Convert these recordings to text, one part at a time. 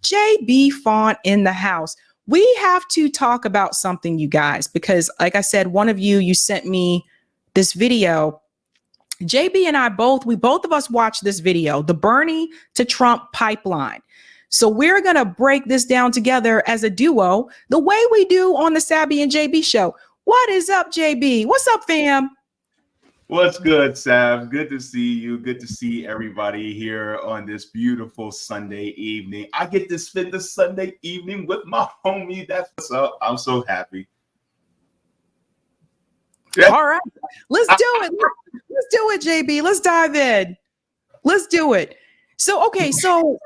JB Font in the house. We have to talk about something, you guys, because like I said, one of you sent me this video. JB and I we both of us watched this video, the Bernie to Trump pipeline. So we're going to break this down together as a duo, the way we do on the Sabby and JB show. What is up, JB? What's up, fam? What's good, Sabs? Good to see you. Good to see everybody here on this beautiful Sunday evening. I get to spend the Sunday evening with my homie. That's what's up. I'm so happy. Yeah. All right. Let's do it. Let's do it, JB. Let's dive in. Let's do it. So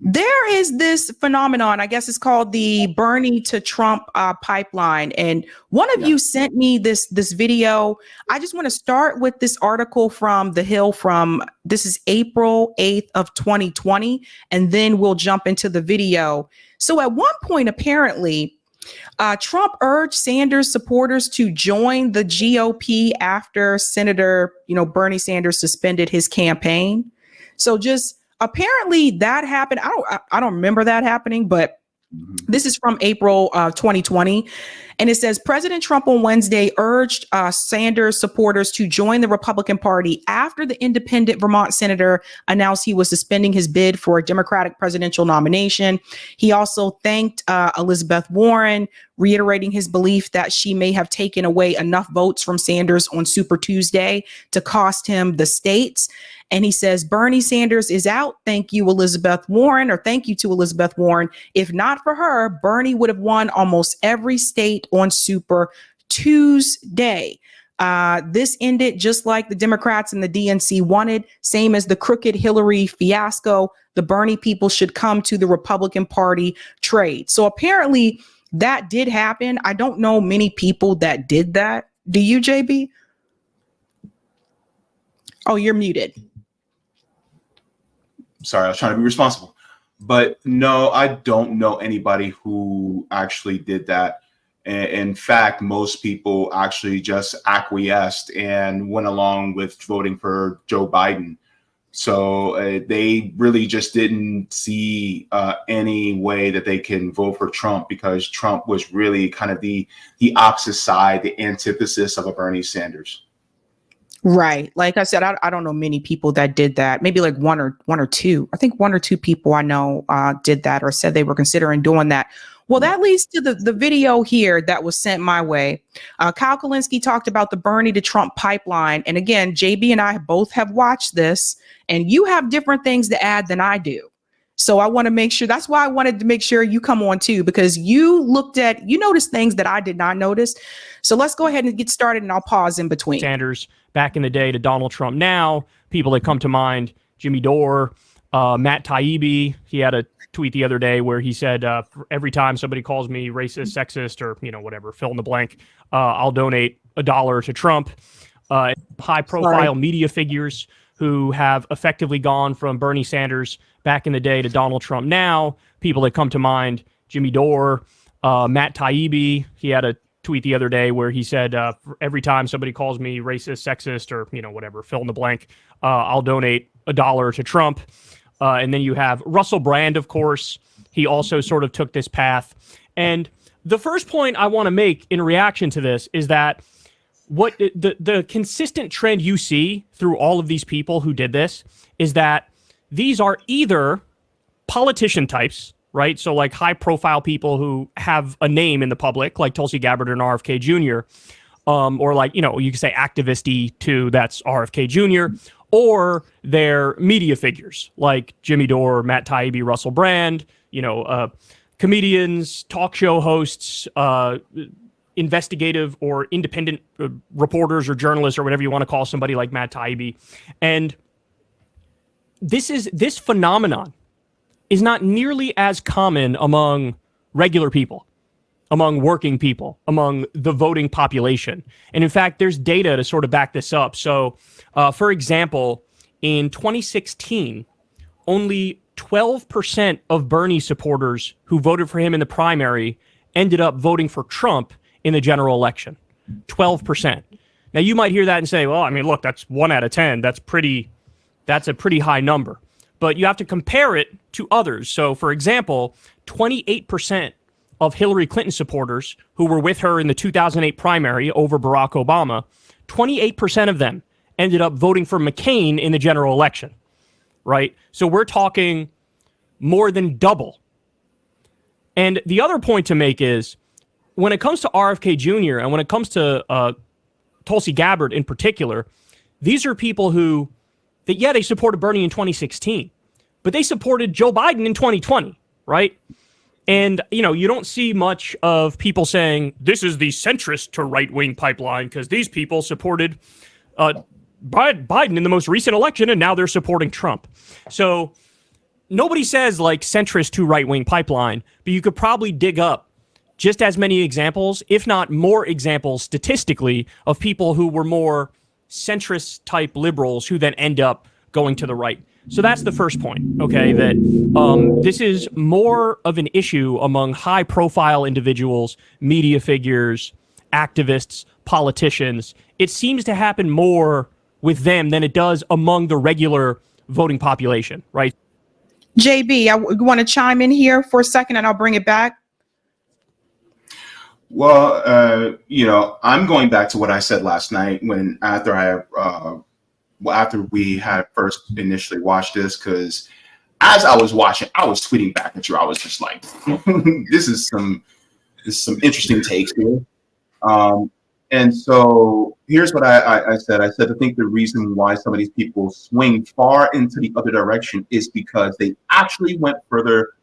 there is this phenomenon, I guess it's called the Bernie to Trump pipeline. And one of you sent me this video. I just want to start with this article from The Hill this is April 8th of 2020. And then we'll jump into the video. So at one point, apparently, Trump urged Sanders supporters to join the GOP after Senator, Bernie Sanders suspended his campaign. So just apparently that happened. I don't remember that happening, but this is from April 2020. And it says President Trump on Wednesday urged Sanders supporters to join the Republican Party after the independent Vermont senator announced he was suspending his bid for a Democratic presidential nomination. He also thanked Elizabeth Warren, reiterating his belief that she may have taken away enough votes from Sanders on Super Tuesday to cost him the states. And he says, Bernie Sanders is out. Thank you, Elizabeth Warren, or thank you to Elizabeth Warren. If not for her, Bernie would have won almost every state on Super Tuesday. This ended just like the Democrats and the DNC wanted, same as the crooked Hillary fiasco. The Bernie people should come to the Republican Party trade. So apparently that did happen. I don't know many people that did that. Do you, JB? Oh, you're muted. Sorry, I was trying to be responsible. But no, I don't know anybody who actually did that. In fact, most people actually just acquiesced and went along with voting for Joe Biden. So they really just didn't see any way that they can vote for Trump, because Trump was really kind of the opposite side, the antithesis of a Bernie Sanders. Right. Like I said, I don't know many people that did that. Maybe like one or two. I think one or two people I know did that or said they were considering doing that. Well, that leads to the video here that was sent my way. Kyle Kulinski talked about the Bernie to Trump pipeline. And again, JB and I both have watched this, and you have different things to add than I do. So I want to make sure, that's why I wanted to make sure you come on too, because you noticed things that I did not notice. So let's go ahead and get started, and I'll pause in between. Sanders back in the day to Donald Trump now, people that come to mind, Jimmy Dore, Matt Taibbi. He had a tweet the other day where he said, every time somebody calls me racist, sexist, or, whatever, fill in the blank, I'll donate $1 to Trump. High profile media figures who have effectively gone from Bernie Sanders back in the day to Donald Trump now, people that come to mind, Jimmy Dore, Matt Taibbi. He had a tweet the other day where he said, every time somebody calls me racist, sexist, or, whatever, fill in the blank, I'll donate $1 to Trump. And then you have Russell Brand, of course. He also sort of took this path. And the first point I want to make in reaction to this is that what the consistent trend you see through all of these people who did this is that these are either politician types, right? So like high profile people who have a name in the public, like Tulsi Gabbard and RFK Jr., or like, you can say activist-y too, that's RFK Jr., or they're media figures like Jimmy Dore, Matt Taibbi, Russell Brand, comedians, talk show hosts, investigative or independent reporters or journalists or whatever you want to call somebody like Matt Taibbi. And this phenomenon is not nearly as common among regular people, among working people, among the voting population. And in fact, there's data to sort of back this up. So, for example, in 2016, only 12% of Bernie supporters who voted for him in the primary ended up voting for Trump in the general election. 12%. Now, you might hear that and say, well, I mean, look, that's 1 out of 10. That's a pretty high number. but you have to compare it to others. So, for example, 28% of Hillary Clinton supporters who were with her in the 2008 primary over Barack Obama, 28% of them ended up voting for McCain in the general election, right? So we're talking more than double. And the other point to make is, when it comes to RFK Jr. and when it comes to Tulsi Gabbard in particular, these are people who, they supported Bernie in 2016, but they supported Joe Biden in 2020, right? And, you don't see much of people saying, this is the centrist to right-wing pipeline because these people supported Biden in the most recent election and now they're supporting Trump. So nobody says like centrist to right-wing pipeline, but you could probably dig up just as many examples, if not more examples statistically, of people who were more centrist type liberals who then end up going to the right. So that's the first point, okay, that this is more of an issue among high profile individuals, media figures, activists, politicians. It seems to happen more with them than it does among the regular voting population, right? JB, I want to chime in here for a second and I'll bring it back. Well, I'm going back to what I said last night after we had first initially watched this, because as I was watching, I was tweeting back at you. I was just like, this is some interesting takes here. And so here's what I said. I said, I think the reason why some of these people swing far into the other direction is because they actually went further.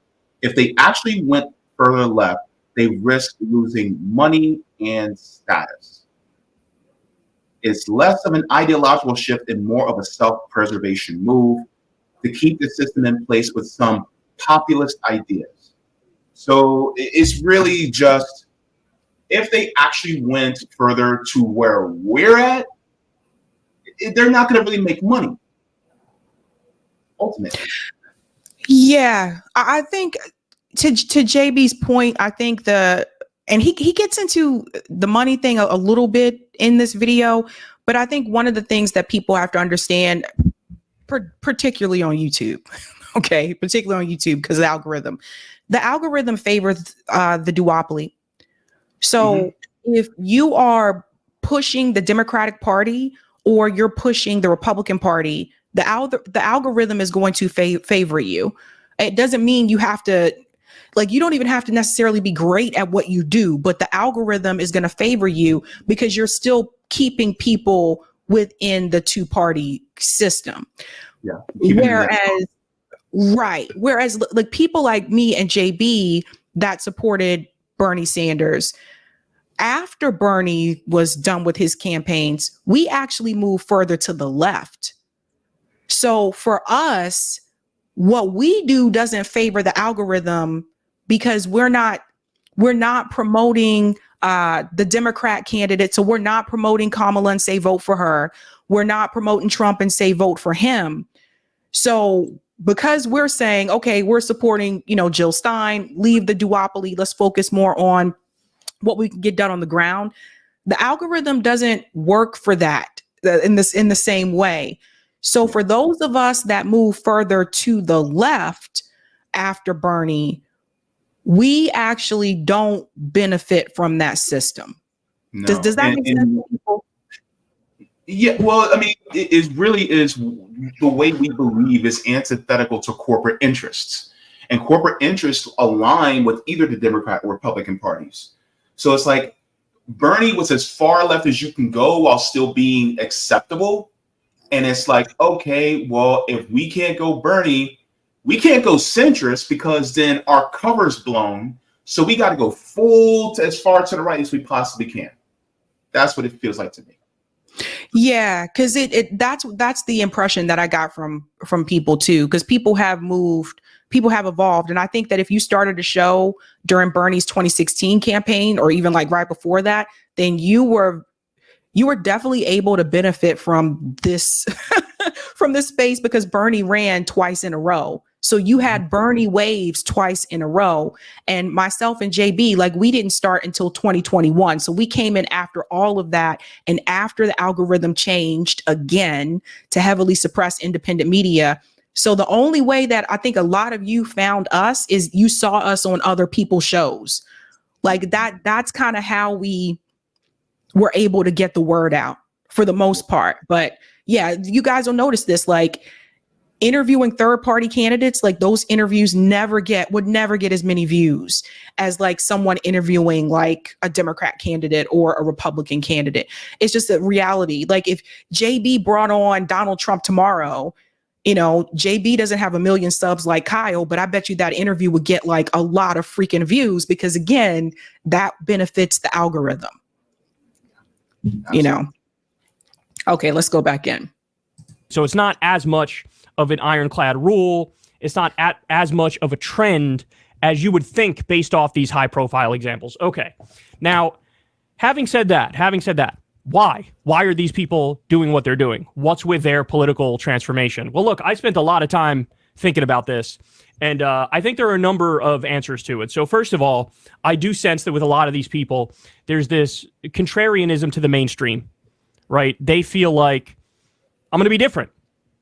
If they actually went further left, they risk losing money and status. It's less of an ideological shift and more of a self-preservation move to keep the system in place with some populist ideas. So it's really just, if they actually went further to where we're at, they're not going to really make money, ultimately. Yeah, I think to JB's point, I think and he gets into the money thing a little bit in this video, but I think one of the things that people have to understand, particularly on YouTube, okay, particularly on YouTube, because the algorithm favors the duopoly. So if you are pushing the Democratic Party or you're pushing the Republican Party, the algorithm is going to favor you. It doesn't mean you have to, you don't even have to necessarily be great at what you do, but the algorithm is going to favor you because you're still keeping people within the two-party system. Yeah. Whereas like people like me and JB that supported Bernie Sanders, after Bernie was done with his campaigns, we actually moved further to the left. So for us, what we do doesn't favor the algorithm because we're not promoting the Democrat candidate. So we're not promoting Kamala and say vote for her. We're not promoting Trump and say vote for him. So because we're saying, okay, we're supporting, Jill Stein, leave the duopoly, let's focus more on what we can get done on the ground. The algorithm doesn't work for that in the same way. So for those of us that move further to the left after Bernie, we actually don't benefit from that system. No. Does that make sense to people? Yeah, well, I mean, it really is, the way we believe is antithetical to corporate interests. And corporate interests align with either the Democrat or Republican parties. So it's like Bernie was as far left as you can go while still being acceptable. And it's like, okay, well, if we can't go Bernie, we can't go centrist because then our cover's blown. So we got to go as far to the right as we possibly can. That's what it feels like to me. Yeah, because that's the impression that I got from people too, because people have moved, people have evolved. And I think that if you started a show during Bernie's 2016 campaign, or even like right before that, then you were definitely able to benefit from this from this space because Bernie ran twice in a row. So you had Bernie waves twice in a row. And myself and JB, like, we didn't start until 2021. So we came in after all of that. And after the algorithm changed again to heavily suppress independent media, So the only way that I think a lot of you found us is you saw us on other people's shows. Like that's kind of how we were able to get the word out for the most part. But yeah, you guys will notice this, like interviewing third party candidates, like those interviews would never get as many views as like someone interviewing like a Democrat candidate or a Republican candidate. It's just a reality. Like if JB brought on Donald Trump tomorrow, you know, JB doesn't have 1 million subs like Kyle, but I bet you that interview would get like a lot of freaking views because again, that benefits the algorithm. Absolutely. You know. Okay, let's go back in. So it's not as much of an ironclad rule. It's not as much of a trend as you would think based off these high profile examples. Okay. Now, having said that, why are these people doing what they're doing? What's with their political transformation? Well, look, I spent a lot of time thinking about this, and I think there are a number of answers to it. So first of all, I do sense that with a lot of these people, there's this contrarianism to the mainstream, right? They feel like, I'm going to be different.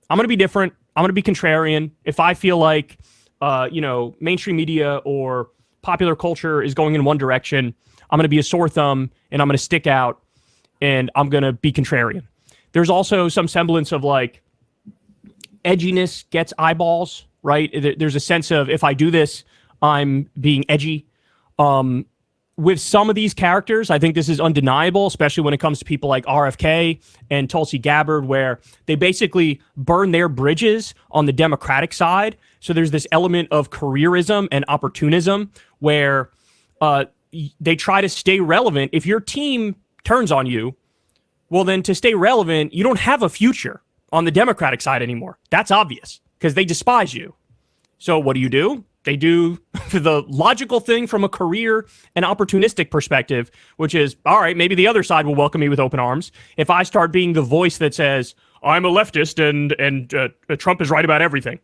I'm going to be contrarian. If I feel like, mainstream media or popular culture is going in one direction, I'm going to be a sore thumb and I'm going to stick out and I'm going to be contrarian. There's also some semblance of like edginess gets eyeballs, right? There's a sense of if I do this, I'm being edgy. With some of these characters, I think this is undeniable, especially when it comes to people like RFK and Tulsi Gabbard, where they basically burn their bridges on the Democratic side. So there's this element of careerism and opportunism where they try to stay relevant. If your team turns on you, well, then to stay relevant, you don't have a future on the Democratic side anymore. That's obvious because they despise you. So what do? They do the logical thing from a career and opportunistic perspective, which is, all right, maybe the other side will welcome me with open arms. If I start being the voice that says, I'm a leftist and Trump is right about everything.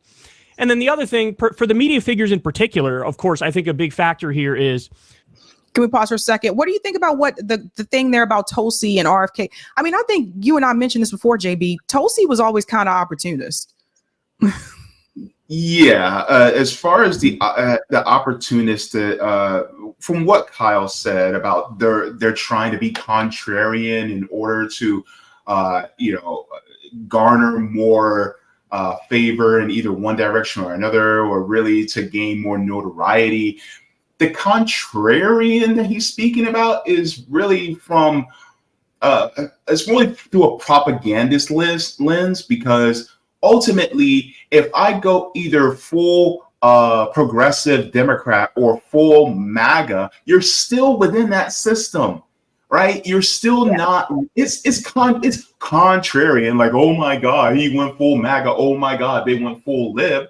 And then the other thing, for the media figures in particular, of course, I think a big factor here is... Can we pause for a second? What do you think about what the thing there about Tulsi and RFK? I mean, I think you and I mentioned this before, JB. Tulsi was always kind of opportunist. Yeah, as far as the opportunist, from what Kyle said about they're trying to be contrarian in order to, garner more favor in either one direction or another, or really to gain more notoriety. The contrarian that he's speaking about is really from, it's really through a propagandist lens because ultimately, if I go either full progressive Democrat or full MAGA, you're still within that system, right? You're still not. It's contrarian. Like, oh my God, he went full MAGA. Oh my God, they went full lib.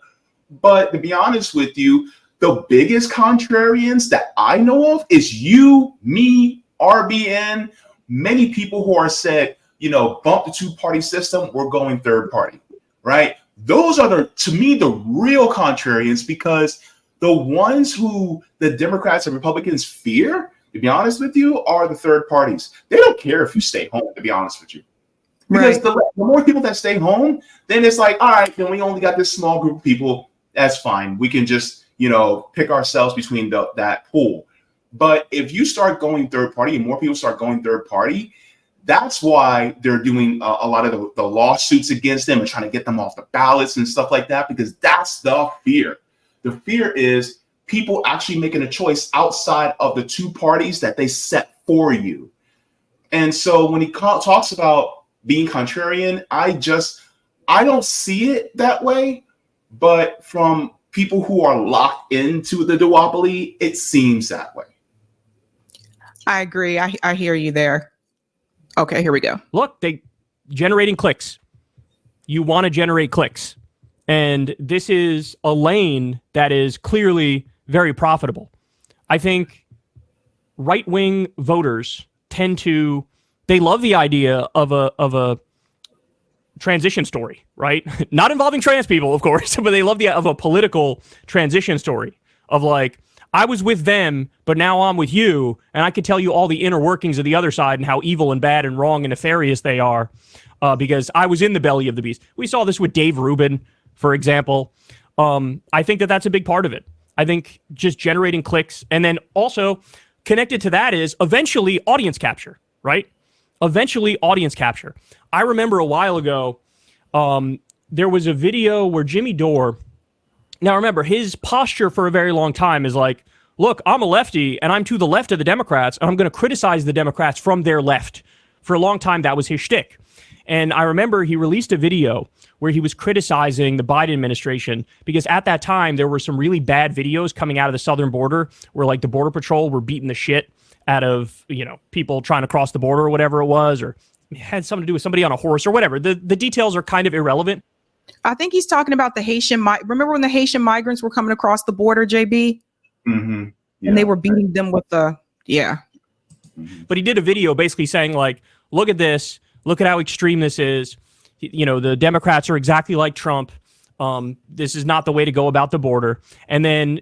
But to be honest with you, the biggest contrarians that I know of is you, me, RBN, many people who are said, bump the two-party system. We're going third party. Right? Those are to me, the real contrarians, because the ones who the Democrats and Republicans fear, to be honest with you, are the third parties. They don't care if you stay home, to be honest with you. Because the more people that stay home, then it's like, all right, then we only got this small group of people. That's fine. We can just, pick ourselves between that pool. But if you start going third party and more people start going third party, that's why they're doing a lot of the lawsuits against them and trying to get them off the ballots and stuff like that, because that's the fear. The fear is people actually making a choice outside of the two parties that they set for you. And so when he talks about being contrarian, I don't see it that way. But from people who are locked into the duopoly, it seems that way. I agree. I hear you there. Okay, here we go. Look, they generating clicks. You want to generate clicks. And this is a lane that is clearly very profitable. I think right-wing voters they love the idea of a transition story, right? Not involving trans people, of course, but they love the idea of a political transition story of like, I was with them, but now I'm with you, and I could tell you all the inner workings of the other side and how evil and bad and wrong and nefarious they are because I was in the belly of the beast. We saw this with Dave Rubin for example. I think that that's a big part of it. I think just generating clicks, and then also connected to that is eventually audience capture, right? Eventually audience capture. I remember a while ago, there was a video where Jimmy Dore, now remember, his posture for a very long time is like, look, I'm a lefty and I'm to the left of the Democrats and I'm going to criticize the Democrats from their left. For a long time, that was his shtick. And I remember he released a video where he was criticizing the Biden administration because at that time, there were some really bad videos coming out of the southern border where like the Border Patrol were beating the shit out of, you know, people trying to cross the border or whatever it was, or it had something to do with somebody on a horse or whatever. The details are kind of irrelevant. I think he's talking about the Haitian. Remember when the Haitian migrants were coming across the border, JB? Mm-hmm. Yeah. And they were beating them with the, yeah. But he did a video basically saying like, look at this. Look at how extreme this is. You know, the Democrats are exactly like Trump. This is not the way to go about the border. And then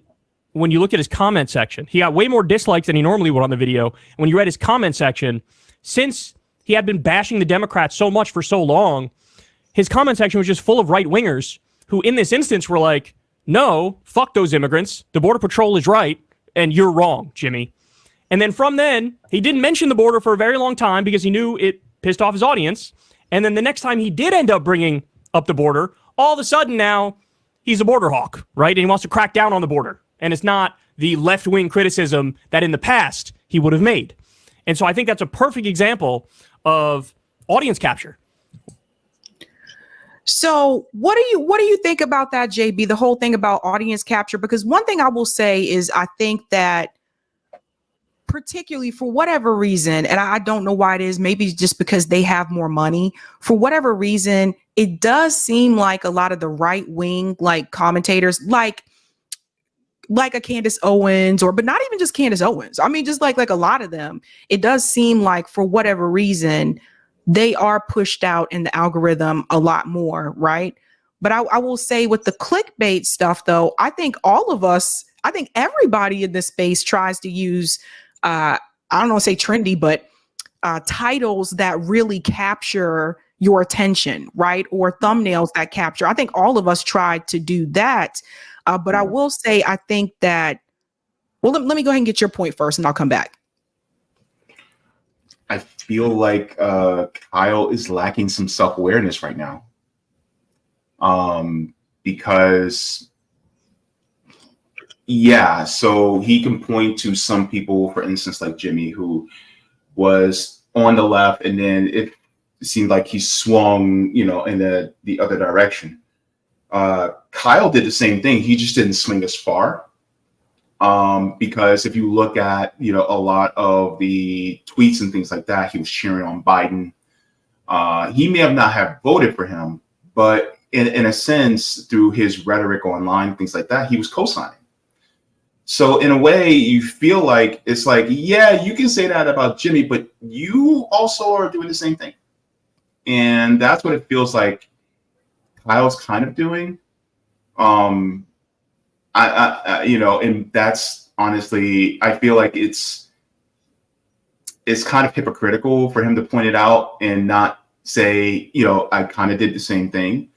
when you look at his comment section, he got way more dislikes than he normally would on the video. When you read his comment section, since he had been bashing the Democrats so much for so long, his comment section was just full of right-wingers who in this instance were like, no, fuck those immigrants. The Border Patrol is right, and you're wrong, Jimmy. And then from then, he didn't mention the border for a very long time because he knew it pissed off his audience. And then the next time he did end up bringing up the border, all of a sudden now he's a border hawk, right? And he wants to crack down on the border. And it's not the left-wing criticism that in the past he would have made. And so I think that's a perfect example of audience capture. So what do you think about that, JB, the whole thing about audience capture? Because one thing I will say is I think that particularly for whatever reason, and I don't know why it is, maybe just because they have more money, for whatever reason, it does seem like a lot of the right wing like commentators, like a Candace Owens, but not even just Candace Owens. I mean, just like a lot of them, it does seem like for whatever reason, they are pushed out in the algorithm a lot more, right? But I will say with the clickbait stuff, though, I think everybody in this space tries to use, I don't want to say trendy, but titles that really capture your attention, right? Or thumbnails that capture. I think all of us tried to do that. But I will say, I think that, well, let me go ahead and get your point first and I'll come back. I feel like Kyle is lacking some self-awareness right now. Because, yeah, so he can point to some people, for instance, like Jimmy, who was on the left, and then it seemed like he swung, you know, in the other direction. Kyle did the same thing. He just didn't swing as far. Because if you look at, you know, a lot of the tweets and things like that, he was cheering on Biden. He may have not have voted for him, but in a sense, through his rhetoric online, things like that, he was co-signing. So in a way, you feel like it's like, yeah, you can say that about Jimmy, but you also are doing the same thing. And that's what it feels like Kyle's kind of doing. You know, and that's honestly, I feel like it's kind of hypocritical for him to point it out and not say, you know, I kind of did the same thing.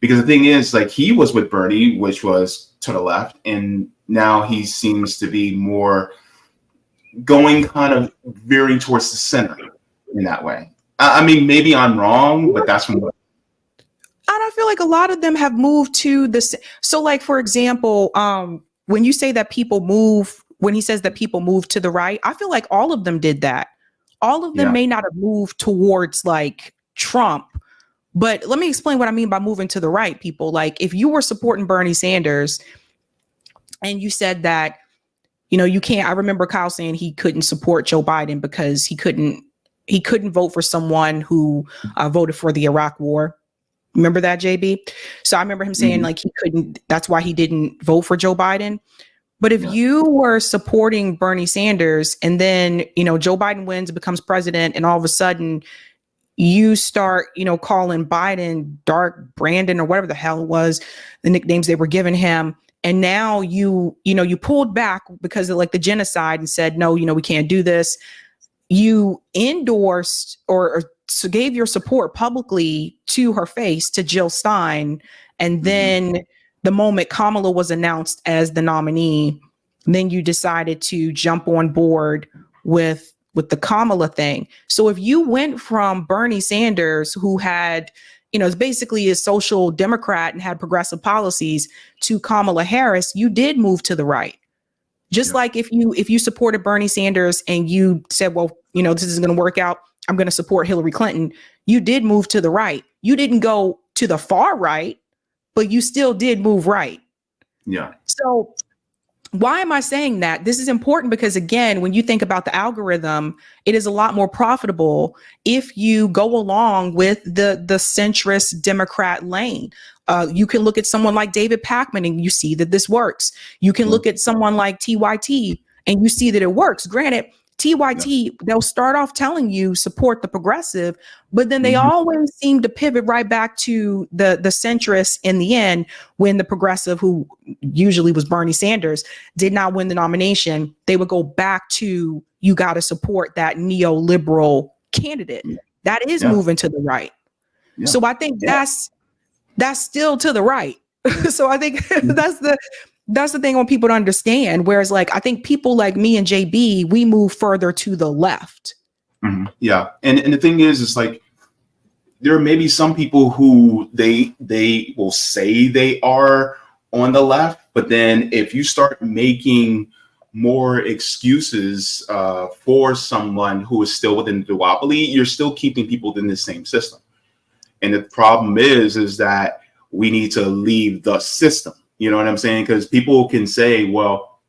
Because the thing is, like, he was with Bernie, which was to the left, and now he seems to be more going kind of veering towards the center in that way. I mean, maybe I'm wrong, but that's from what. And I feel like a lot of them have moved to this. So like, for example, when you say that people move, when he says that people move to the right, I feel like all of them did that. All of them may not have moved towards like Trump, but let me explain what I mean by moving to the right, people. Like if you were supporting Bernie Sanders and you said that, you know, you can't, I remember Kyle saying he couldn't support Joe Biden because he couldn't vote for someone who voted for the Iraq war. Remember that, JB? So I remember him saying like he couldn't, that's why he didn't vote for Joe Biden. But if you were supporting Bernie Sanders and then, you know, Joe Biden wins, becomes president, and all of a sudden you start, you know, calling Biden Dark Brandon or whatever the hell it was, the nicknames they were giving him. And now you pulled back because of like the genocide and said, no, you know, we can't do this. You endorsed or gave your support publicly to her face, to Jill Stein, And then the moment Kamala was announced as the nominee, then you decided to jump on board with the Kamala thing. So if you went from Bernie Sanders, who had, is basically a social democrat and had progressive policies, to Kamala Harris, you did move to the right. Just like if you supported Bernie Sanders and you said, well, this isn't going to work out, I'm going to support Hillary Clinton, you did move to the right. You didn't go to the far right, but you still did move right. Yeah. So why am I saying that? This is important because, again, when you think about the algorithm, it is a lot more profitable if you go along with the centrist Democrat lane. You can look at someone like David Pakman and you see that this works. You can look at someone like TYT and you see that it works. Granted, TYT, they'll start off telling you support the progressive, but then they always seem to pivot right back to the centrist in the end when the progressive, who usually was Bernie Sanders, did not win the nomination. They would go back to, you got to support that neoliberal candidate. That is moving to the right. Yeah. So I think that's still to the right. So I think that's the thing I want people to understand. Whereas, like, I think people like me and JB, we move further to the left. Mm-hmm. Yeah. And the thing is like, there may be some people who they will say they are on the left, but then if you start making more excuses for someone who is still within the duopoly, you're still keeping people within the same system. And the problem is that we need to leave the system. You know what I'm saying? Because people can say, well,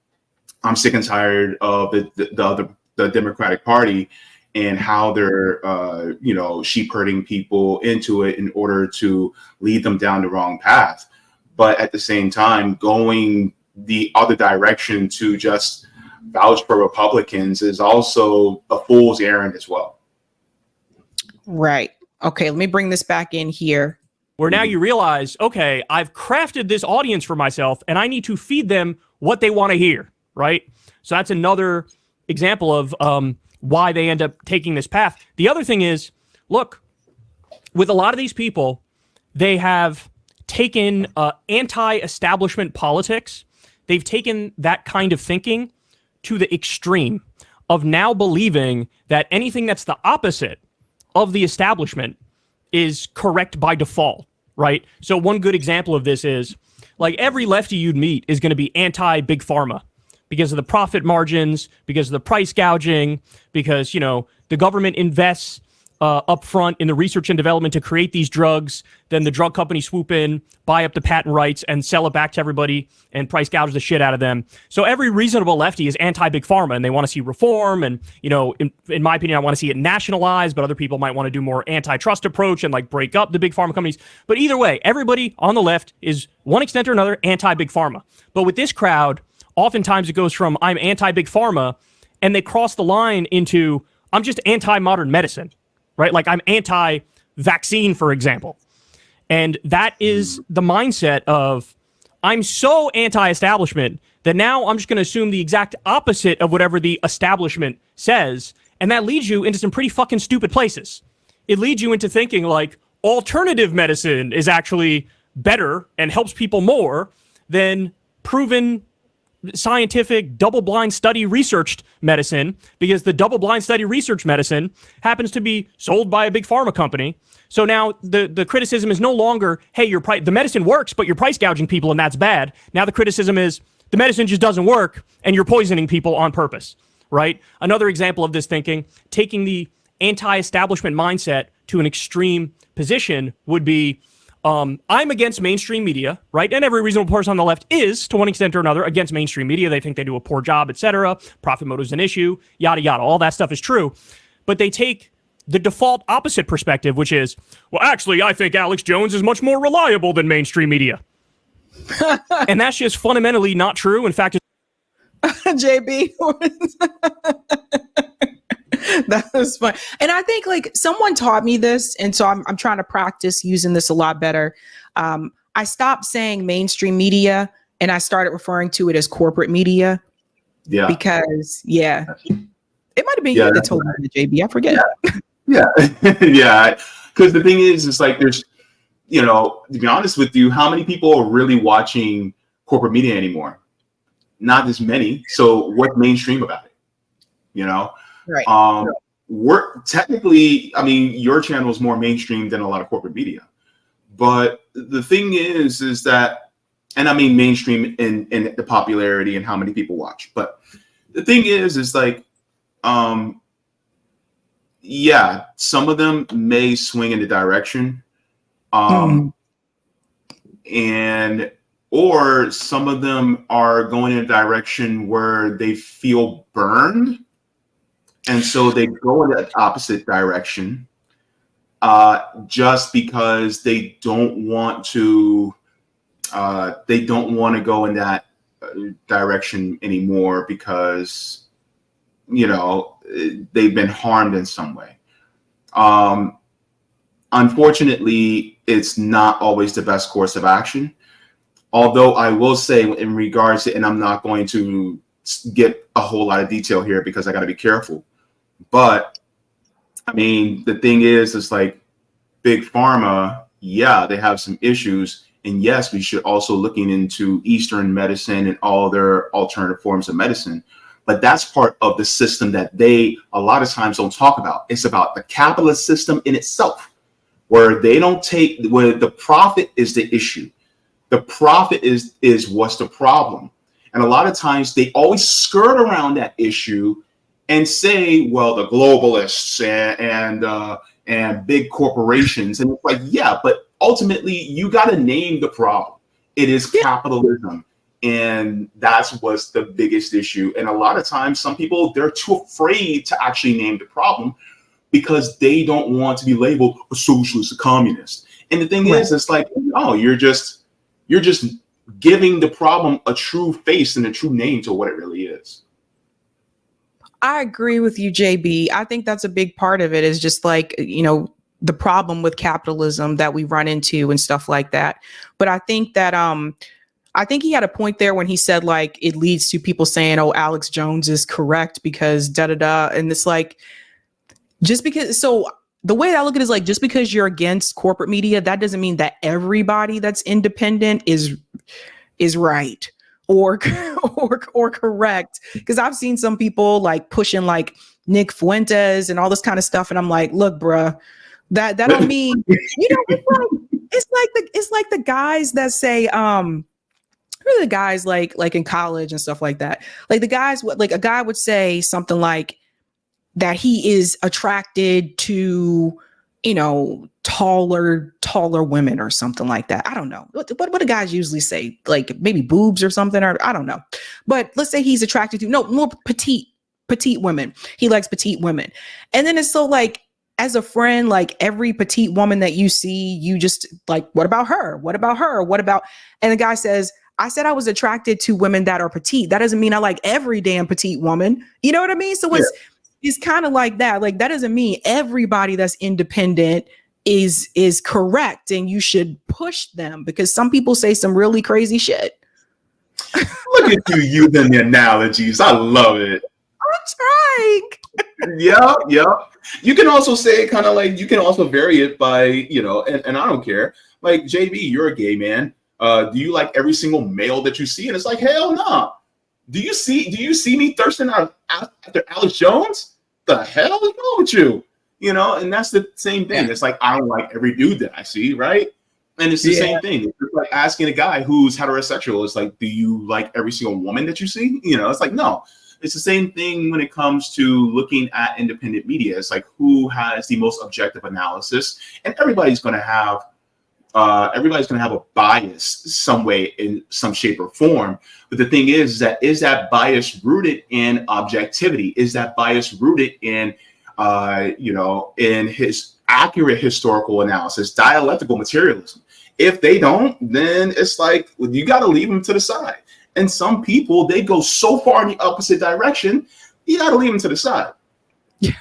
I'm sick and tired of the Democratic Party and how they're, sheep herding people into it in order to lead them down the wrong path. But at the same time, going the other direction to just vouch for Republicans is also a fool's errand as well. Right. Okay, let me bring this back in here. Where now you realize, okay, I've crafted this audience for myself and I need to feed them what they want to hear, right? So that's another example of why they end up taking this path. The other thing is, look, with a lot of these people, they have taken anti-establishment politics. They've taken that kind of thinking to the extreme of now believing that anything that's the opposite of the establishment is correct by default, right? So one good example of this is, like, every lefty you'd meet is going to be anti-big pharma because of the profit margins, because of the price gouging, because, the government invests up front in the research and development to create these drugs. Then the drug companies swoop in, buy up the patent rights, and sell it back to everybody and price gouge the shit out of them. So every reasonable lefty is anti-big pharma, and they want to see reform. And, in my opinion, I want to see it nationalized, but other people might want to do more antitrust approach and, like, break up the big pharma companies. But either way, everybody on the left is, one extent or another, anti-big pharma. But with this crowd, oftentimes it goes from I'm anti-big pharma, and they cross the line into I'm just anti-modern medicine. Right? Like, I'm anti-vaccine, for example. And that is the mindset of, I'm so anti-establishment that now I'm just going to assume the exact opposite of whatever the establishment says. And that leads you into some pretty fucking stupid places. It leads you into thinking, like, alternative medicine is actually better and helps people more than proven scientific double-blind study researched medicine, because the double-blind study research medicine happens to be sold by a big pharma company. So now the criticism is no longer, hey, the medicine works, but you're price gouging people and that's bad. Now the criticism is the medicine just doesn't work and you're poisoning people on purpose, right? Another example of this thinking, taking the anti-establishment mindset to an extreme position, would be, I'm against mainstream media, right? And every reasonable person on the left is, to one extent or another, against mainstream media. They think they do a poor job, etc. Profit motive is an issue, yada, yada. All that stuff is true. But they take the default opposite perspective, which is, well, actually, I think Alex Jones is much more reliable than mainstream media. And that's just fundamentally not true. In fact, JB. That was fun. And I think, like, someone taught me this, and so I'm trying to practice using this a lot better. I stopped saying mainstream media and I started referring to it as corporate media. Yeah. Because it might have been you that told me that, JB. I forget. Yeah. Yeah. Because the thing is, it's like to be honest with you, how many people are really watching corporate media anymore? Not as many. So what's mainstream about it? Right. We're technically, I mean, your channel is more mainstream than a lot of corporate media. But the thing is that, and I mean mainstream in the popularity and how many people watch. But the thing is like, yeah, some of them may swing in the direction, and or some of them are going in a direction where they feel burned, and so they go in the opposite direction, just because they don't want to go in that direction anymore because they've been harmed in some way. Unfortunately, it's not always the best course of action. Although I will say in regards to, and I'm not going to get a whole lot of detail here because I got to be careful. But I mean, the thing is like big pharma, yeah, they have some issues. And yes, we should also looking into Eastern medicine and all their alternative forms of medicine. But that's part of the system that they a lot of times don't talk about. It's about the capitalist system in itself, where they don't take, where the profit is the issue. The profit is what's the problem. And a lot of times they always skirt around that issue and say, well, the globalists and big corporations. And it's like, yeah, but ultimately you got to name the problem. It is capitalism. And that's what's the biggest issue. And a lot of times some people, they're too afraid to actually name the problem because they don't want to be labeled a socialist, a communist. And the thing is, it's like, oh, you're just giving the problem a true face and a true name to what it really is. I agree with you, JB. I think that's a big part of it is just like, the problem with capitalism that we run into and stuff like that. But I think that, I think he had a point there when he said like it leads to people saying, oh, Alex Jones is correct because da-da-da. And it's like, just because, so the way I look at it is like, just because you're against corporate media, that doesn't mean that everybody that's independent is right or correct. Because I've seen some people like pushing like Nick Fuentes and all this kind of stuff. And I'm like, look, bruh, that don't mean, it's like the guys that say, the guys like in college and stuff like that. Like the guys, like a guy would say something like that he is attracted to, taller women or something like that. I don't know. What do guys usually say? Like maybe boobs or something, or I don't know. But let's say he's attracted to more petite women. He likes petite women. And then it's so like, as a friend, like every petite woman that you see, you just like, what about her? What about her? What about, and the guy says, I said I was attracted to women that are petite. That doesn't mean I like every damn petite woman. You know what I mean? So it's kind of like that. Like that doesn't mean everybody that's independent is correct and you should push them because some people say some really crazy shit. Look at you using the analogies. I love it. I'm trying. Yeah. You can also say kind of like, you can also vary it by, and I don't care. Like, JB, you're a gay man. Do you like every single male that you see? And it's like, hell no. Nah. Do you see me thirsting after Alex Jones? The hell is wrong with you? And that's the same thing. It's like, I don't like every dude that I see, right? And it's the same thing. It's like asking a guy who's heterosexual. It's like, do you like every single woman that you see? It's like, no. It's the same thing when it comes to looking at independent media. It's like, who has the most objective analysis? And everybody's going to have a bias some way, in some shape or form. But the thing is that bias rooted in objectivity? Is that bias rooted in, in his accurate historical analysis, dialectical materialism? If they don't, then it's like, you got to leave them to the side. And some people, they go so far in the opposite direction, you got to leave them to the side. Yeah.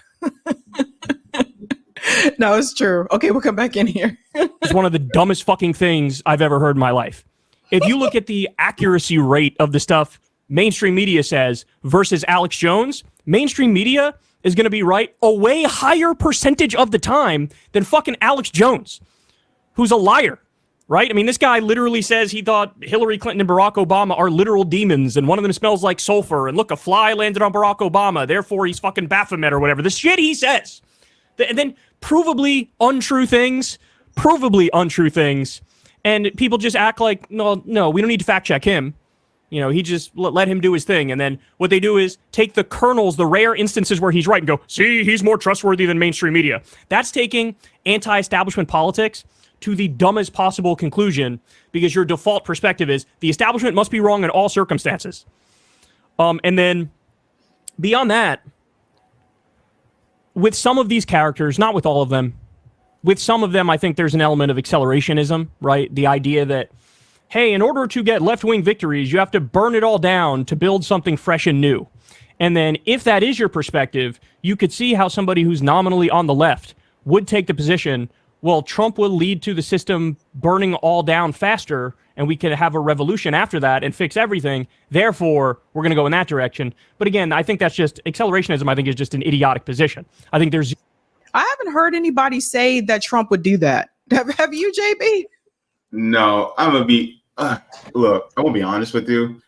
No, it's true. Okay, we'll come back in here. It's one of the dumbest fucking things I've ever heard in my life. If you look at the accuracy rate of the stuff mainstream media says versus Alex Jones, mainstream media is going to be right a way higher percentage of the time than fucking Alex Jones. who's a liar, right? I mean, this guy literally says he thought Hillary Clinton and Barack Obama are literal demons, and one of them smells like sulfur, and look, a fly landed on Barack Obama, therefore he's fucking Baphomet or whatever. The shit he says. And then provably untrue things, and people just act like, no, we don't need to fact check him. You know, he just let him do his thing. And then what they do is take the kernels, the rare instances where he's right, and go, see, he's more trustworthy than mainstream media. That's taking anti-establishment politics to the dumbest possible conclusion, because your default perspective is the establishment must be wrong in all circumstances. And then beyond that, with some of these characters, not with all of them, with some of them, I think there's an element of accelerationism, right? The idea that, hey, in order to get left-wing victories, you have to burn it all down to build something fresh and new. And then if that is your perspective, you could see how somebody who's nominally on the left would take the position, well, Trump will lead to the system burning all down faster, and we could have a revolution after that and fix everything. Therefore, we're going to go in that direction. But again, I think that's just accelerationism. I think is just an idiotic position. I think there's... I haven't heard anybody say that Trump would do that. Have you, JB? No, I'm going to be... look, I want to be honest with you.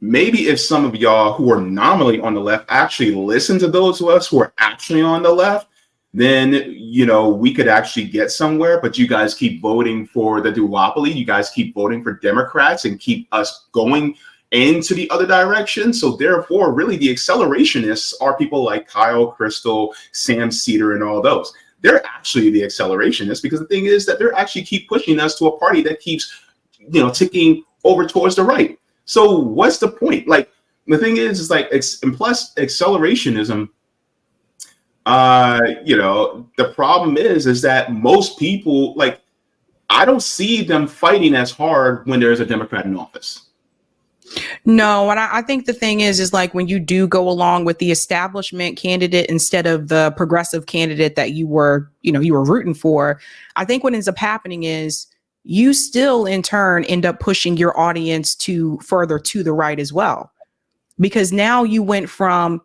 Maybe if some of y'all who are nominally on the left actually listen to those of us who are actually on the left, then, you know, we could actually get somewhere. But you guys keep voting for the duopoly. You guys keep voting for Democrats and keep us going into the other direction. So therefore, really, the accelerationists are people like Kyle Crystal, Sam Cedar, and all those. They're actually the accelerationists, because the thing is that they're actually keep pushing us to a party that keeps, you know, ticking over towards the right. So what's the point? Like, the thing is like, and plus accelerationism, you know, the problem is that most people, like, I don't see them fighting as hard when there's a Democrat in office. No, and I think the thing is like when you do go along with the establishment candidate instead of the progressive candidate that you were rooting for, I think what ends up happening is you still in turn end up pushing your audience to further to the right as well. Because now you went from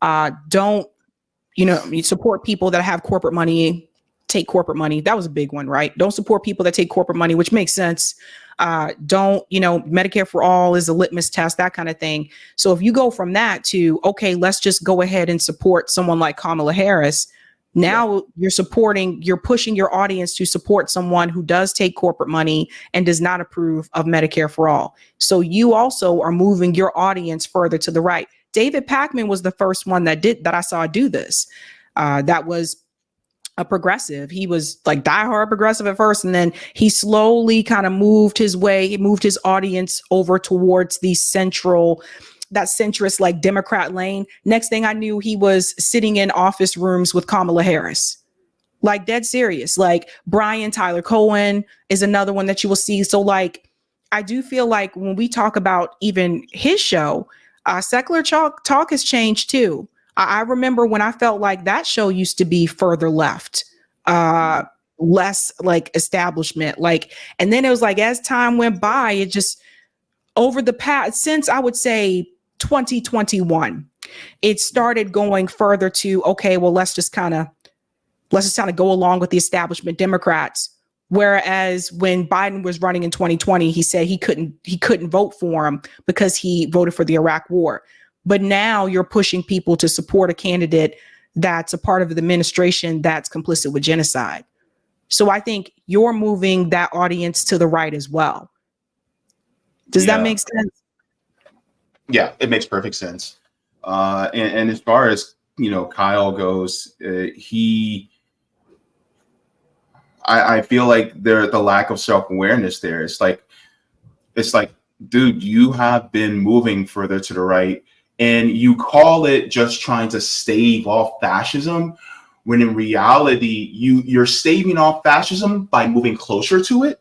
you support people that have corporate money, take corporate money. That was a big one, right? Don't support people that take corporate money, which makes sense. Medicare for all is a litmus test, that kind of thing. So if you go from that to, okay, let's just go ahead and support someone like Kamala Harris. Now you're pushing your audience to support someone who does take corporate money and does not approve of Medicare for all. So you also are moving your audience further to the right. David Pakman was the first one that I saw do this. That was a progressive. He was like diehard progressive at first, and then he slowly kind of moved his audience over towards that centrist like Democrat lane. Next thing I knew, he was sitting in office rooms with Kamala Harris, like dead serious. Like Brian Tyler Cohen is another one that you will see. So like, I do feel like when we talk about even his show, Secular Talk has changed too. I remember when I felt like that show used to be further left, less like establishment, and then it was like, as time went by, it just over the past, since I would say 2021, it started going further to, okay, well, let's just kind of go along with the establishment Democrats. Whereas when Biden was running in 2020, he said he couldn't vote for him because he voted for the Iraq war. But now you're pushing people to support a candidate that's a part of the administration that's complicit with genocide. So I think you're moving that audience to the right as well. Does that make sense? Yeah, it makes perfect sense. And as far as, Kyle goes, I feel like the lack of self-awareness there. It's like, dude, you have been moving further to the right, and you call it just trying to stave off fascism, when in reality you're staving off fascism by moving closer to it.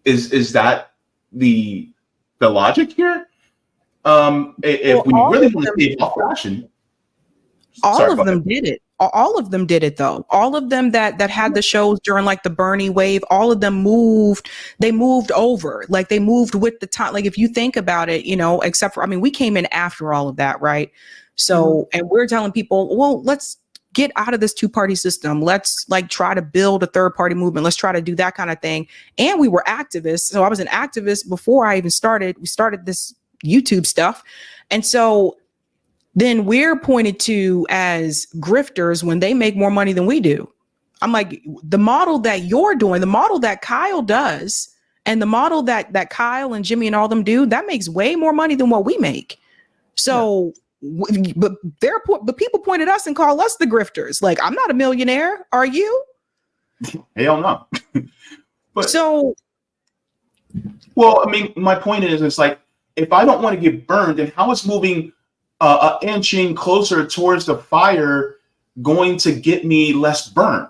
Is that the logic here? If we really want to stave off fascism, all of them did it. All of them did it though. All of them that had the shows during like the Bernie wave, all of them moved over, like they moved with the time. Like if you think about it, except for, we came in after all of that, right? So, and we're telling people, well, let's get out of this two-party system. Let's like try to build a third-party movement. Let's try to do that kind of thing. And we were activists. So I was an activist before I even started. We started this YouTube stuff. And so then we're pointed to as grifters when they make more money than we do. I'm like, the model that you're doing, the model that Kyle does, and the model that Kyle and Jimmy and all them do, that makes way more money than what we make. So, but people point at us and call us the grifters. Like, I'm not a millionaire. Are you? Hell no. But so, well, I mean, my point is, it's like, if I don't want to get burned, then how is moving inching closer towards the fire going to get me less burn?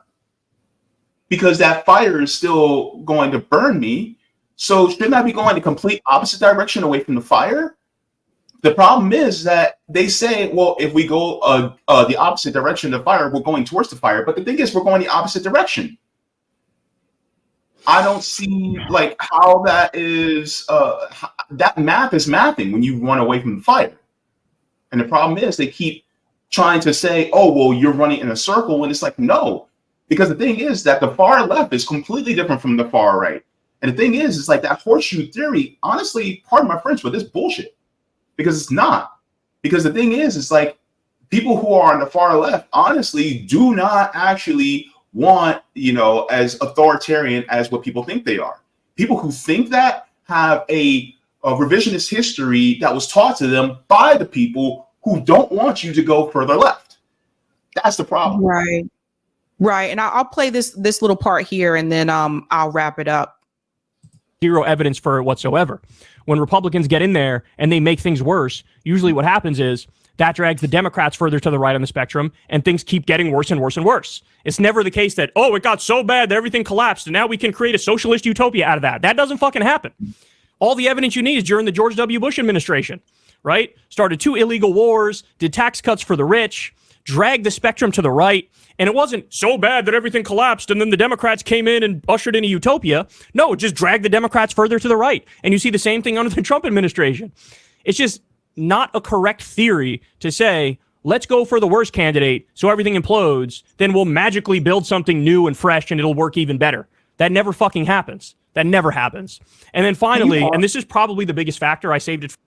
Because that fire is still going to burn me. So shouldn't I be going the complete opposite direction away from the fire? The problem is that they say, well, if we go the opposite direction of the fire, we're going towards the fire. But the thing is, we're going the opposite direction. I don't see like how that is, that math is mathing when you run away from the fire. And the problem is they keep trying to say, oh, well, you're running in a circle. And it's like, no, because the thing is that the far left is completely different from the far right. And the thing is, it's like that horseshoe theory, honestly, pardon my French, but it's bullshit. Because it's not. Because the thing is, it's like people who are on the far left, honestly, do not actually want, as authoritarian as what people think they are. People who think that have a revisionist history that was taught to them by the people who don't want you to go further left. That's the problem. Right. And I'll play this little part here, and then I'll wrap it up. Zero evidence for it whatsoever. When Republicans get in there and they make things worse, usually what happens is that drags the Democrats further to the right on the spectrum, and things keep getting worse and worse and worse. It's never the case that, oh, it got so bad that everything collapsed and now we can create a socialist utopia out of that. That doesn't fucking happen. All the evidence you need is during the George W. Bush administration, right? Started 2 illegal wars, did tax cuts for the rich, dragged the spectrum to the right, and it wasn't so bad that everything collapsed and then the Democrats came in and ushered in a utopia. No, it just dragged the Democrats further to the right. And you see the same thing under the Trump administration. It's just not a correct theory to say, let's go for the worst candidate so everything implodes, then we'll magically build something new and fresh and it'll work even better. That never fucking happens. That never happens. And then finally, and this is probably the biggest factor, I saved it.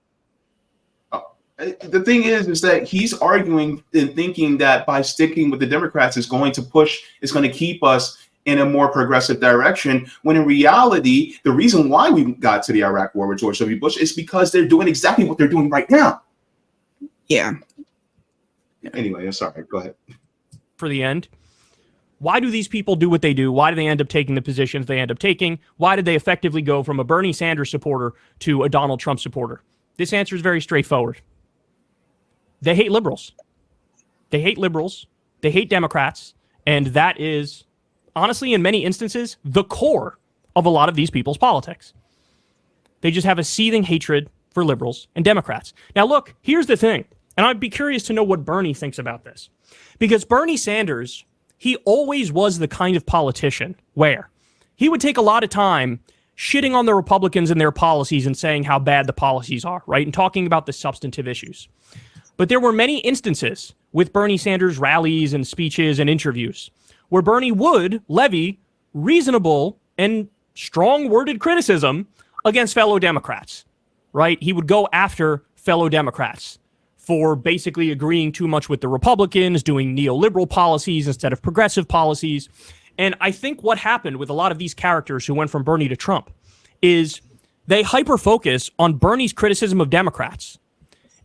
The thing is that he's arguing and thinking that by sticking with the Democrats is going to keep us in a more progressive direction, when in reality, the reason why we got to the Iraq war with George W. Bush is because they're doing exactly what they're doing right now. Yeah. Anyway, I'm sorry. Go ahead. For the end, why do these people do what they do? Why do they end up taking the positions they end up taking? Why did they effectively go from a Bernie Sanders supporter to a Donald Trump supporter? This answer is very straightforward. They hate liberals. They hate liberals. They hate Democrats. And that is, honestly, in many instances, the core of a lot of these people's politics. They just have a seething hatred for liberals and Democrats. Now, look, here's the thing. And I'd be curious to know what Bernie thinks about this. Because Bernie Sanders, he always was the kind of politician where he would take a lot of time shitting on the Republicans and their policies and saying how bad the policies are, right? And talking about the substantive issues. But there were many instances with Bernie Sanders rallies and speeches and interviews where Bernie would levy reasonable and strong-worded criticism against fellow Democrats, right? He would go after fellow Democrats for basically agreeing too much with the Republicans, doing neoliberal policies instead of progressive policies. And I think what happened with a lot of these characters who went from Bernie to Trump is they hyper-focus on Bernie's criticism of Democrats.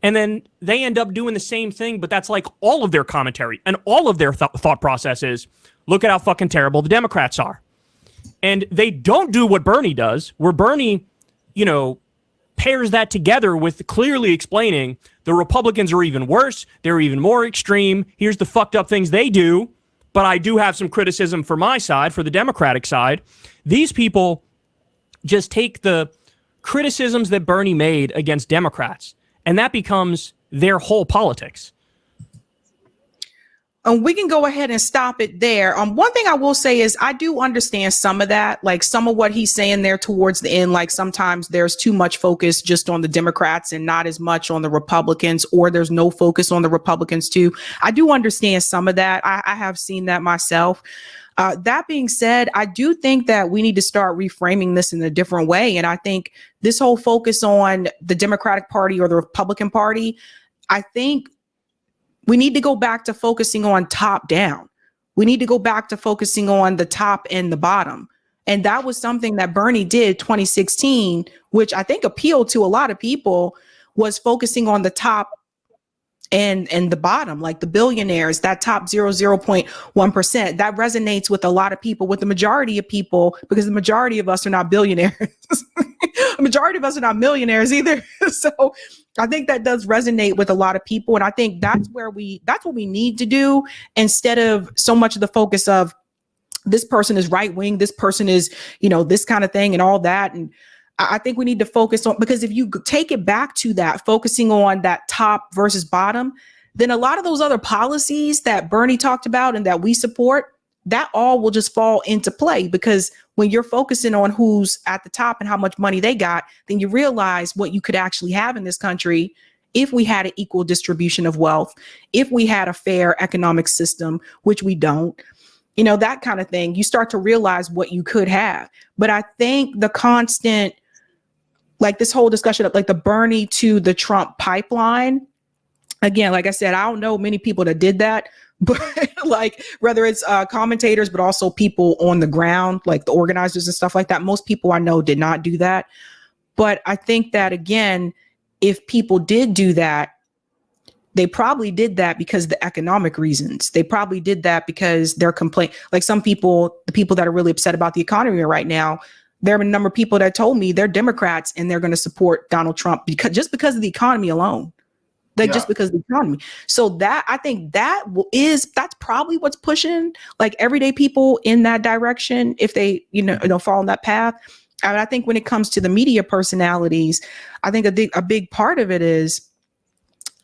And then they end up doing the same thing, but that's like all of their commentary and all of their thought process is, look at how fucking terrible the Democrats are. And they don't do what Bernie does, where Bernie, pairs that together with clearly explaining the Republicans are even worse. They're even more extreme. Here's the fucked up things they do. But I do have some criticism for my side, for the Democratic side. These people just take the criticisms that Bernie made against Democrats, and that becomes their whole politics. we can go ahead and stop it there. One thing I will say is I do understand some of that, like some of what he's saying there towards the end. Like sometimes there's too much focus just on the Democrats and not as much on the Republicans, or there's no focus on the Republicans too. I do understand some of that. I have seen that myself. That being said, I do think that we need to start reframing this in a different way. And I think this whole focus on the Democratic Party or the Republican Party, I think we need to go back to focusing on top down. We need to go back to focusing on the top and the bottom. And that was something that Bernie did 2016, which I think appealed to a lot of people, was focusing on the top and the bottom, like the billionaires, that top 0.1%. That resonates with a lot of people, with the majority of people, because the majority of us are not billionaires. The majority of us are not millionaires either. So I think that does resonate with a lot of people. And I think that's what we need to do, instead of so much of the focus of this person is right wing, this person is, this kind of thing and all that. And I think we need to focus on, because if you take it back to that, focusing on that top versus bottom, then a lot of those other policies that Bernie talked about and that we support, that all will just fall into play. Because when you're focusing on who's at the top and how much money they got, then you realize what you could actually have in this country if we had an equal distribution of wealth, if we had a fair economic system, which we don't. That kind of thing. You start to realize what you could have. But I think the constant, like this whole discussion of like the Bernie to the Trump pipeline, again, like I said, I don't know many people that did that, but like whether it's commentators, but also people on the ground, like the organizers and stuff like that. Most people I know did not do that. But I think that, again, if people did do that, they probably did that because of the economic reasons. They probably did that because they're like some people, the people that are really upset about the economy right now, there are a number of people that told me they're Democrats and they're going to support Donald Trump because of the economy alone. Just because of the economy. So that, I think that's probably what's pushing like everyday people in that direction, if they, fall on that path. And I think when it comes to the media personalities, I think a big part of it is,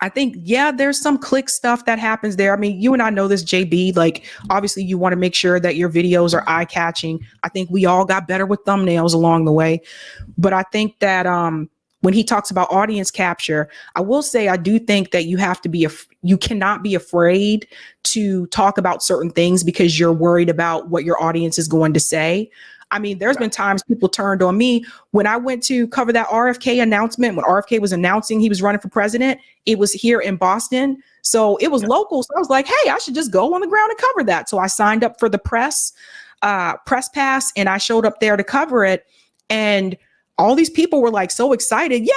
I think, there's some click stuff that happens there. I mean, you and I know this, JB, like, obviously you want to make sure that your videos are eye catching. I think we all got better with thumbnails along the way. But I think that when he talks about audience capture, I will say, I do think that you cannot be afraid to talk about certain things because you're worried about what your audience is going to say. I mean, there's been times people turned on me when I went to cover that RFK announcement. When RFK was announcing he was running for president, it was here in Boston. So it was local. So I was like, hey, I should just go on the ground and cover that. So I signed up for the press pass, and I showed up there to cover it. And all these people were like so excited. Yay,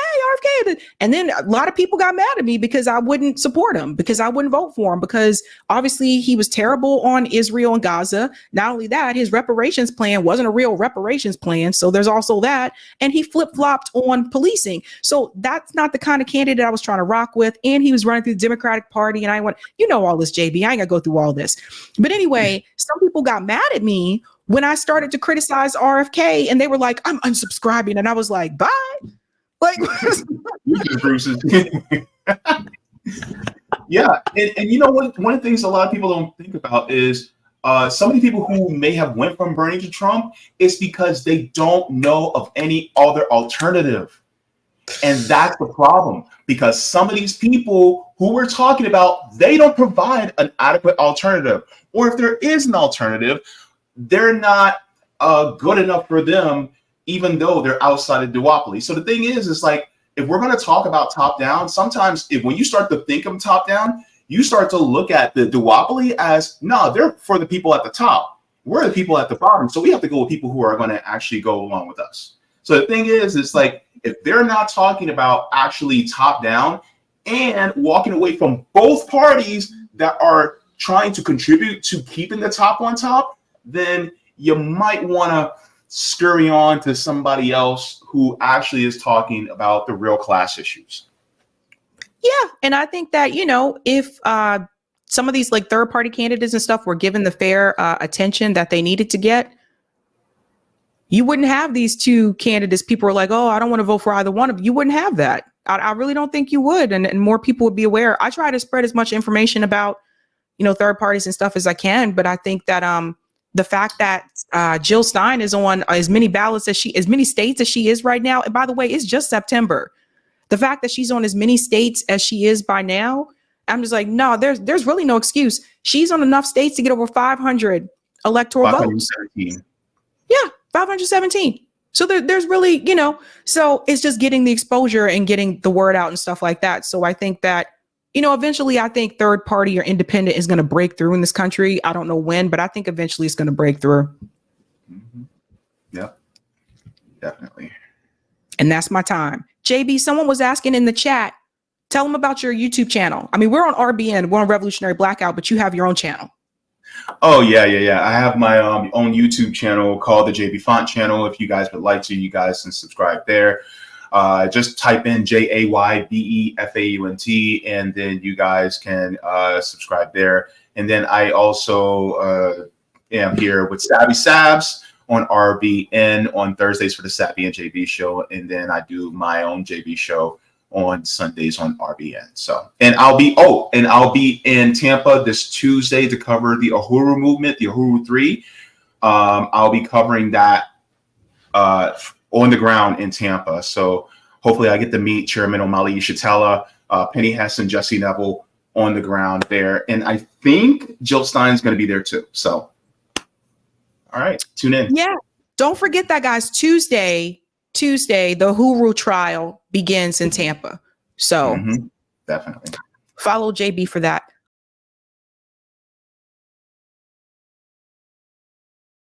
RFK. And then a lot of people got mad at me because I wouldn't support him, because I wouldn't vote for him, because obviously he was terrible on Israel and Gaza. Not only that, his reparations plan wasn't a real reparations plan. So there's also that. And he flip-flopped on policing. So that's not the kind of candidate I was trying to rock with. And he was running through the Democratic Party. And I went, all this, JB. I ain't gonna go through all this. But anyway, some people got mad at me when I started to criticize RFK, and they were like, I'm unsubscribing. And I was like, bye. Like, Bruce's. Yeah. And one of the things a lot of people don't think about is some of the people who may have went from Bernie to Trump is because they don't know of any other alternative. And that's the problem, because some of these people who we're talking about, they don't provide an adequate alternative. Or if there is an alternative, they're not good enough for them, even though they're outside of duopoly. So the thing is like, if we're going to talk about top down, sometimes when you start to think of top down, you start to look at the duopoly as, no, they're for the people at the top. We're the people at the bottom. So we have to go with people who are going to actually go along with us. So the thing is, it's like, if they're not talking about actually top down and walking away from both parties that are trying to contribute to keeping the top on top, then you might want to scurry on to somebody else who actually is talking about the real class issues. Yeah. And I think that, if some of these like third party candidates and stuff were given the fair attention that they needed to get, you wouldn't have these two candidates. People are like, oh, I don't want to vote for either one of them. You wouldn't have that. I really don't think you would. And more people would be aware. I try to spread as much information about third parties and stuff as I can. But I think that the fact that Jill Stein is on as many ballots as many states as she is right now, and by the way, it's just September. The fact that she's on as many states as she is by now, I'm just like, no, there's really no excuse. She's on enough states to get over 500 electoral votes. Yeah, 517. So there's really, so it's just getting the exposure and getting the word out and stuff like that. So I think that, eventually I think third party or independent is going to break through in this country. I don't know when, but I think eventually it's going to break through. Mm-hmm. Yep, definitely. And that's my time. JB, someone was asking in the chat, tell them about your YouTube channel. I mean, we're on RBN, we're on Revolutionary Blackout, but you have your own channel. Oh, yeah. I have my own YouTube channel called the JB Font channel. If you guys would like to, you guys can subscribe there. Just type in JAYBEFAUNT, and then you guys can subscribe there. And then I also am here with Sabby Sabs on RBN on Thursdays for the Sabby and JB show. And then I do my own JB show on Sundays on RBN. So, and I'll be in Tampa this Tuesday to cover the Uhuru movement, the Uhuru 3. I'll be covering that on the ground in Tampa. So hopefully I get to meet Chairman Omali Yeshitela, Penny Hess, and Jesse Neville on the ground there. And I think Jill Stein's going to be there too. So, all right, tune in. Yeah. Don't forget that, guys. Tuesday, the Uhuru trial begins in Tampa. So definitely follow JB for that.